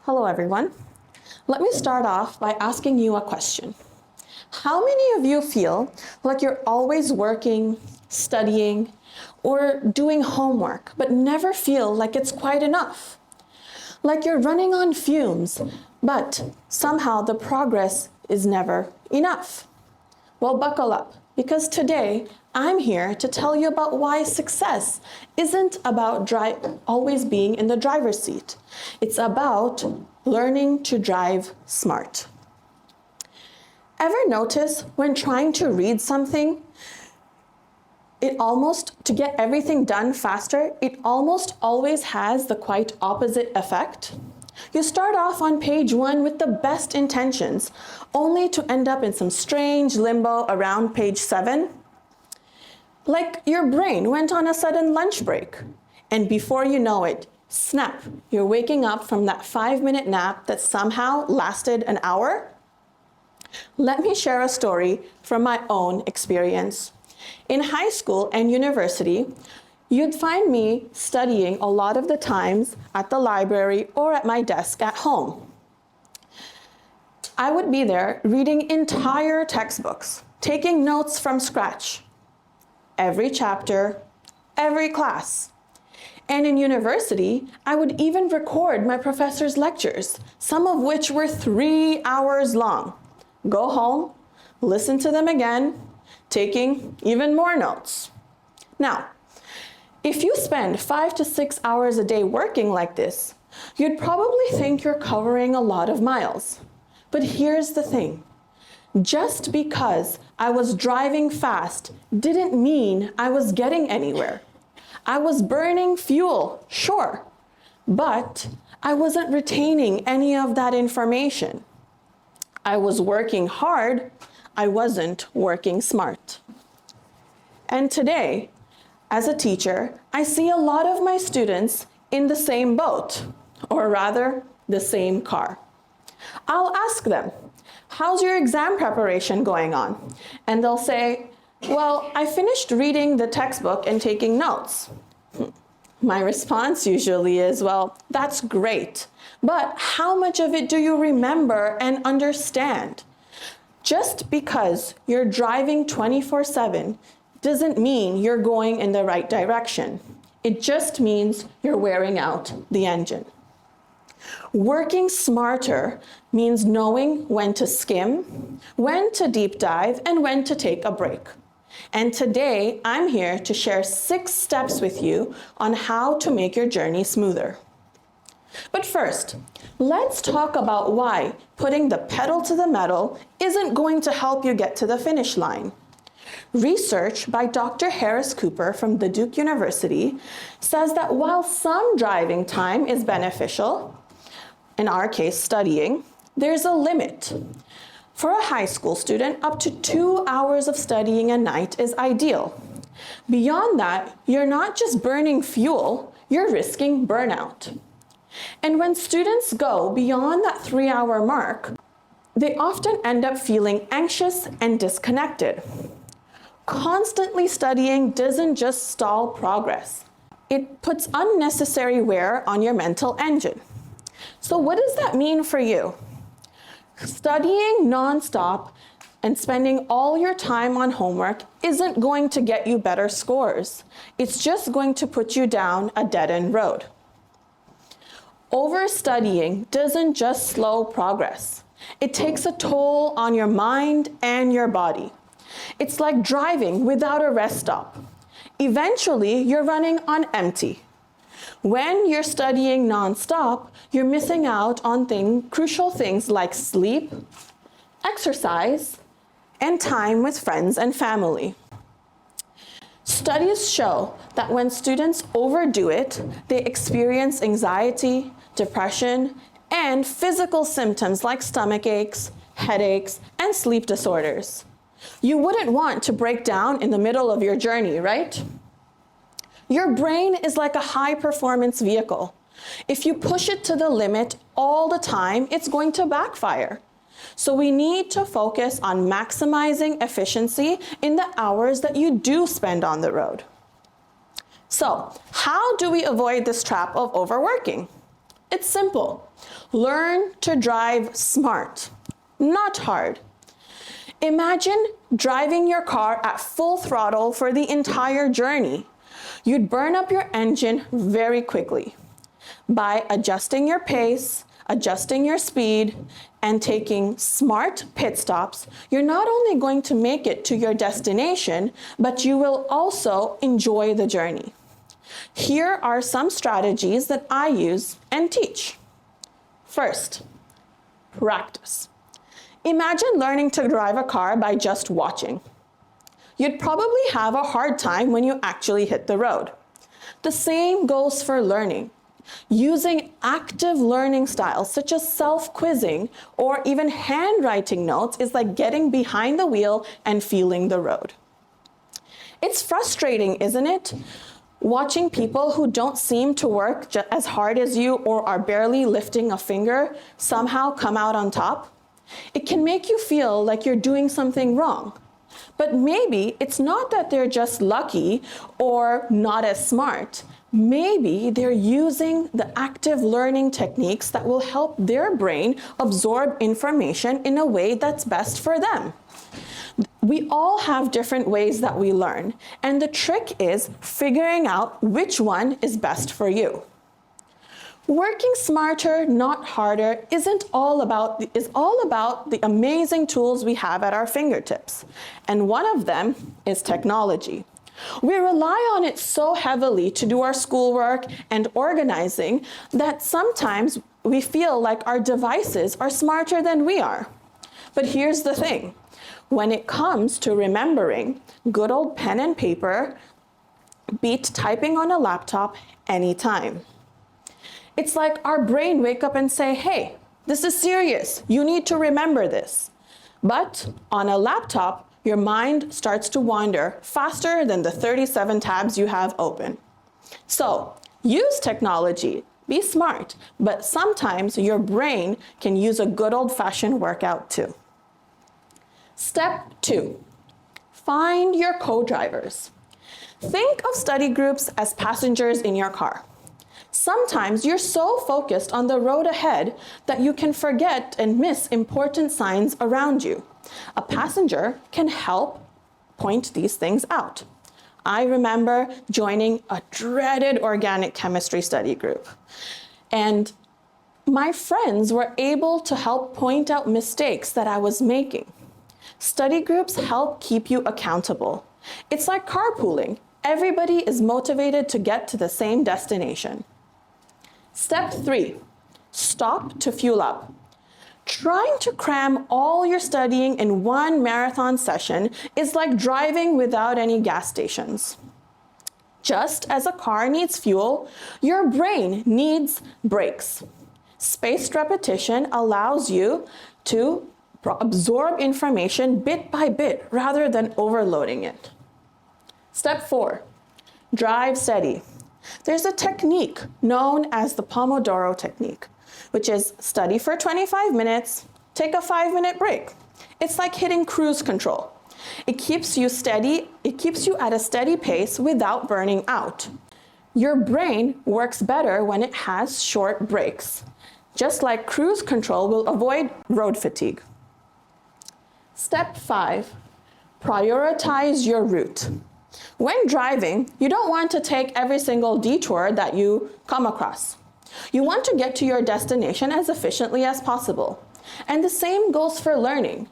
Hello everyone. Let me start off by asking you a question. How many of you feel like you're always working, studying, or doing homework, but never feel like it's quite enough? Like you're running on fumes, but somehow the progress is never enough. Well, buckle up, because today I'm here to tell you about why success isn't about always being in the driver's seat. It's about learning to drive smart. Ever notice when trying to read something, to get everything done faster, it almost always has the quite opposite effect? You start off on page 1 with the best intentions, only to end up in some strange limbo around page 7. Like your brain went on a sudden lunch break, and before you know it, snap, you're waking up from that 5-minute nap that somehow lasted an hour. Let me share a story from my own experience. In high school and university, you'd find me studying a lot of the times at the library or at my desk at home. I would be there reading entire textbooks, taking notes from scratch, every chapter, every class. And in university, I would even record my professor's lectures, some of which were 3 hours long. Go home, listen to them again, taking even more notes. Now, if you spend 5 to 6 hours a day working like this, you'd probably think you're covering a lot of miles. But here's the thing. Just because I was driving fast didn't mean I was getting anywhere. I was burning fuel, sure, but I wasn't retaining any of that information. I was working hard, I wasn't working smart. And today, as a teacher, I see a lot of my students in the same boat, or rather, the same car. I'll ask them, how's your exam preparation going on? And they'll say, well, I finished reading the textbook and taking notes. My response usually is, well, that's great, but how much of it do you remember and understand? Just because you're driving 24/7 doesn't mean you're going in the right direction. It just means you're wearing out the engine. Working smarter means knowing when to skim, when to deep dive, and when to take a break. And today, I'm here to share 6 steps with you on how to make your journey smoother. But first, let's talk about why putting the pedal to the metal isn't going to help you get to the finish line. Research by Dr. Harris Cooper from the Duke University says that while some driving time is beneficial, in our case studying, there's a limit. For a high school student, up to 2 hours of studying a night is ideal. Beyond that, you're not just burning fuel, you're risking burnout. And when students go beyond that 3-hour mark, they often end up feeling anxious and disconnected. Constantly studying doesn't just stall progress. It puts unnecessary wear on your mental engine. So what does that mean for you? Studying nonstop and spending all your time on homework isn't going to get you better scores. It's just going to put you down a dead-end road. Overstudying doesn't just slow progress. It takes a toll on your mind and your body. It's like driving without a rest stop. Eventually, you're running on empty. When you're studying nonstop, you're missing out on crucial things like sleep, exercise, and time with friends and family. Studies show that when students overdo it, they experience anxiety, depression, and physical symptoms like stomach aches, headaches, and sleep disorders. You wouldn't want to break down in the middle of your journey, right? Your brain is like a high-performance vehicle. If you push it to the limit all the time, it's going to backfire. So we need to focus on maximizing efficiency in the hours that you do spend on the road. So, how do we avoid this trap of overworking? It's simple. Learn to drive smart, not hard. Imagine driving your car at full throttle for the entire journey. You'd burn up your engine very quickly. By adjusting your pace, adjusting your speed, and taking smart pit stops, you're not only going to make it to your destination, but you will also enjoy the journey. Here are some strategies that I use and teach. First, practice. Imagine learning to drive a car by just watching. You'd probably have a hard time when you actually hit the road. The same goes for learning. Using active learning styles such as self-quizzing or even handwriting notes is like getting behind the wheel and feeling the road. It's frustrating, isn't it? Watching people who don't seem to work as hard as you or are barely lifting a finger somehow come out on top. It can make you feel like you're doing something wrong. But maybe it's not that they're just lucky or not as smart. Maybe they're using the active learning techniques that will help their brain absorb information in a way that's best for them. We all have different ways that we learn, and the trick is figuring out which one is best for you. Working smarter, not harder, is all about the amazing tools we have at our fingertips. And one of them is technology. We rely on it so heavily to do our schoolwork and organizing that sometimes we feel like our devices are smarter than we are. But here's the thing. When it comes to remembering, good old pen and paper beat typing on a laptop anytime. It's like our brain wake up and say, hey, this is serious. You need to remember this. But on a laptop, your mind starts to wander faster than the 37 tabs you have open. So use technology, be smart, but sometimes your brain can use a good old-fashioned workout too. Step 2, find your co-drivers. Think of study groups as passengers in your car. Sometimes you're so focused on the road ahead that you can forget and miss important signs around you. A passenger can help point these things out. I remember joining a dreaded organic chemistry study group, and my friends were able to help point out mistakes that I was making. Study groups help keep you accountable. It's like carpooling. Everybody is motivated to get to the same destination. Step 3, stop to fuel up. Trying to cram all your studying in one marathon session is like driving without any gas stations. Just as a car needs fuel, your brain needs brakes. Spaced repetition allows you to absorb information bit by bit rather than overloading it. Step 4, drive steady. There's a technique known as the Pomodoro technique, which is study for 25 minutes, take a 5-minute break. It's like hitting cruise control. It keeps you steady, it keeps you at a steady pace without burning out. Your brain works better when it has short breaks, just like cruise control will avoid road fatigue. Step 5, prioritize your route. When driving, you don't want to take every single detour that you come across. You want to get to your destination as efficiently as possible. And the same goes for learning.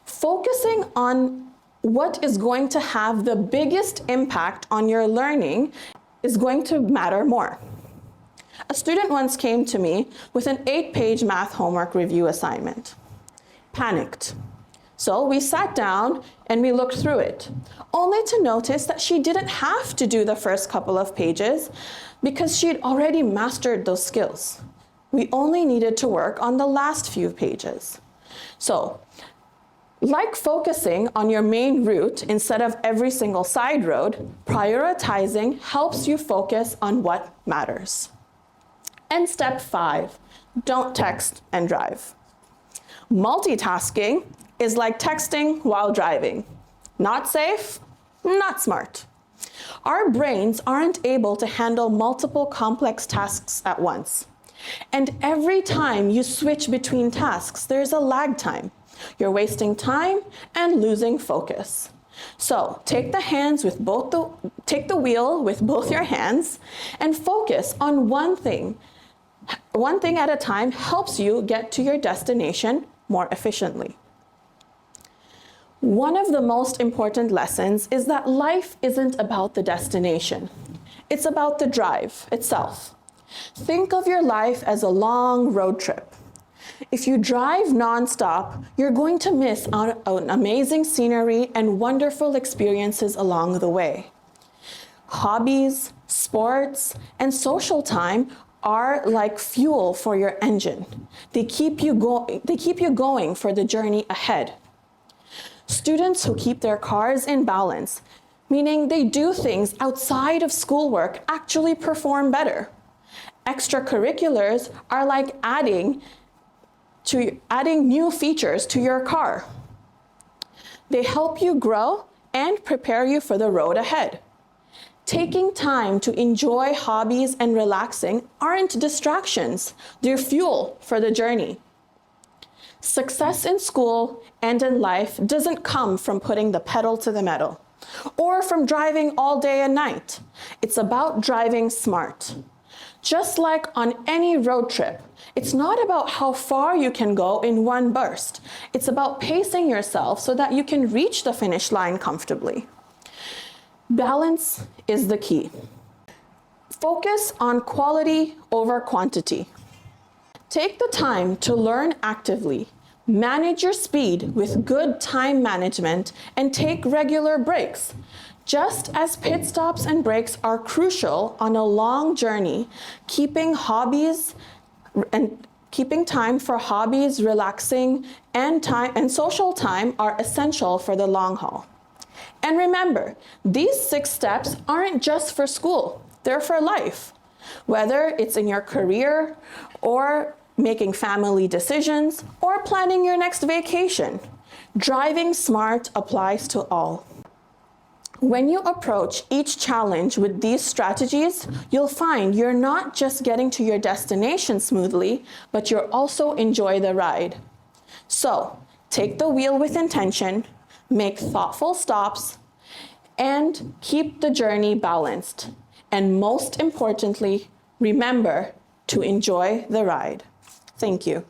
Focusing on what is going to have the biggest impact on your learning is going to matter more. A student once came to me with an 8-page math homework review assignment. Panicked. So we sat down and we looked through it, only to notice that she didn't have to do the first couple of pages because she'd already mastered those skills. We only needed to work on the last few pages. So, like focusing on your main route instead of every single side road, prioritizing helps you focus on what matters. And step 5, don't text and drive. Multitasking is like texting while driving. Not safe, not smart. Our brains aren't able to handle multiple complex tasks at once. And every time you switch between tasks, there's a lag time. You're wasting time and losing focus. So take the wheel with both your hands and focus on one thing. One thing at a time helps you get to your destination more efficiently. One of the most important lessons is that life isn't about the destination. It's about the drive itself. Think of your life as a long road trip. If you drive nonstop, you're going to miss out on amazing scenery and wonderful experiences along the way. Hobbies, sports, and social time are like fuel for your engine. They keep you going for the journey ahead. Students who keep their cars in balance, meaning they do things outside of schoolwork, actually perform better. Extracurriculars are like adding new features to your car. They help you grow and prepare you for the road ahead. Taking time to enjoy hobbies and relaxing aren't distractions, they're fuel for the journey. Success in school and in life doesn't come from putting the pedal to the metal or from driving all day and night. It's about driving smart. Just like on any road trip, it's not about how far you can go in one burst. It's about pacing yourself so that you can reach the finish line comfortably. Balance is the key. Focus on quality over quantity. Take the time to learn actively, manage your speed with good time management, and take regular breaks. Just as pit stops and breaks are crucial on a long journey, keeping time for hobbies, relaxing, and social time are essential for the long haul. And remember, these 6 steps aren't just for school, they're for life. Whether it's in your career or making family decisions or planning your next vacation, driving smart applies to all. When you approach each challenge with these strategies, you'll find you're not just getting to your destination smoothly, but you'll also enjoy the ride. So, take the wheel with intention, make thoughtful stops, and keep the journey balanced. And most importantly, remember to enjoy the ride. Thank you.